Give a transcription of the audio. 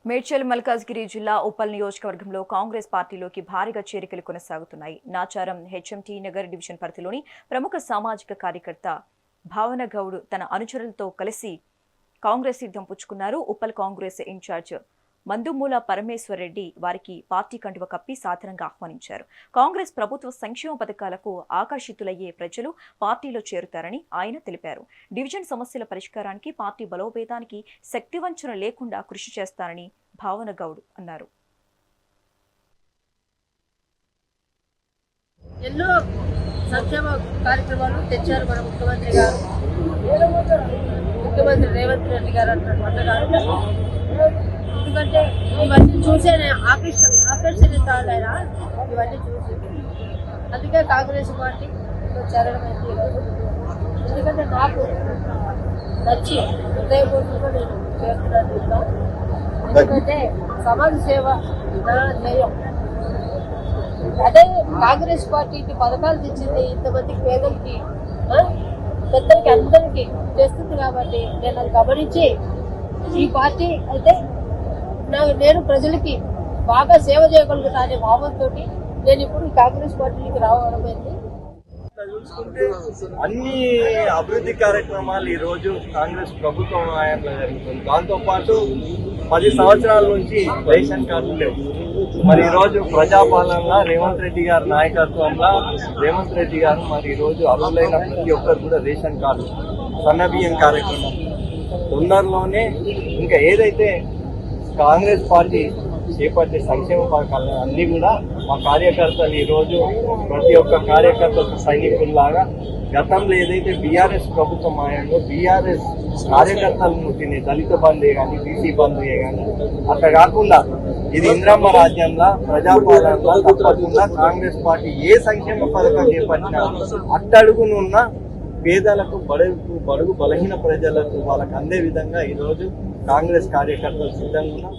మేడ్చల్ మల్కాజ్గిరి జిల్లా ఉప్పల్ నియోజకవర్గంలో కాంగ్రెస్ పార్టీలోకి భారీగా చేరికలు కొనసాగుతున్నాయి. నాచారం హెచ్ఎంటీ నగర్ డివిజన్ పరిధిలోని ప్రముఖ సామాజిక కార్యకర్త భావన గౌడ్ తన అనుచరులతో కలిసి కాంగ్రెస్ సిద్ధం పుచ్చుకున్నారు. ఉప్పల్ కాంగ్రెస్ ఇన్ఛార్జ్ మందుమూల పరమేశ్వర్ రెడ్డి వారికి పార్టీ కండువ కప్పి సాధారణంగా ఆహ్వానించారు. కాంగ్రెస్ ప్రభుత్వ సంక్షేమ పథకాలకు ఆకర్షితులయ్యే ప్రజలు పార్టీలో చేరుతారని ఆయన తెలిపారు. డివిజన్ సమస్యల పరిష్కారానికి పార్టీ బలోపేతానికి శక్తివంచన లేకుండా కృషి చేస్తారని భావన గౌడ్ అన్నారు. ఎన్నో సంక్షేమ కార్యక్రమాలు తెచ్చారు మన ముఖ్యమంత్రి గారు. ముఖ్యమంత్రి రేవంత్ రెడ్డి గారు అంటున్నారు. ఎందుకంటే ఇవన్నీ చూసే ఆకర్షితాలైనా ఇవన్నీ చూసి అందుకే కాంగ్రెస్ పార్టీ చేరడమైంది. ఎందుకంటే నాకు నచ్చి హృదయపూర్వకంగా నేను చేస్తున్నాను. ఎందుకంటే సమాజ సేవ నా ధ్యేయం. అదే కాంగ్రెస్ పార్టీకి పథకాలు తెచ్చింది ఇంతమందికి పేదలకి పెద్దలకి అందరికీ చేస్తుంది కాబట్టి నేను అది గమనించి ఈ పార్టీ అయితే నేను ప్రజలకి బాగా సేవ చేయగలుగుతా అనే భావంతో నేను ఇప్పుడు కాంగ్రెస్ పార్టీకి రావడమైంది. అన్ని అభివృద్ధి కార్యక్రమాలు ఈ రోజు కాంగ్రెస్ ప్రభుత్వం హయాంలో జరుగుతుంది. దాంతో పాటు 10 సంవత్సరాల నుంచి రేషన్ కార్డులు లేవు. మరి ఈ రోజు ప్రజాపాలనలో రేవంత్ రెడ్డి గారి నాయకత్వంలో రేవంత్ రెడ్డి గారు మరి ఈ రోజు అర్హులైన ప్రతి ఒక్కరు కూడా రేషన్ కార్డు సన్నబియ్యం కార్యక్రమం తొందరలోనే ఇంకా ఏదైతే కాంగ్రెస్ పార్టీ చేపట్టే సంక్షేమ పథకాలు అన్ని కూడా మా కార్యకర్తలు ఈ రోజు ప్రతి ఒక్క కార్యకర్తకు సైనికుల్లాగా గతంలో ఏదైతే బీఆర్ఎస్ ప్రభుత్వం ఆయంలో బీఆర్ఎస్ కార్యకర్తలను తినే దళిత బంధే కానీ బీసీ బంధుయే కానీ అట్లా కాకుండా ఇది ఇంద్రమ్మ రాజ్యంలో ప్రజాపాలనలో తప్పకుండా కాంగ్రెస్ పార్టీ ఏ సంక్షేమ పథకం చేపట్టినా అట్టడుగునున్న పేదలకు బడుగు బలహీన ప్రజలకు వాళ్ళకు అందే విధంగా ఈరోజు కాంగ్రెస్ కార్యకర్తలు సిద్ధంగా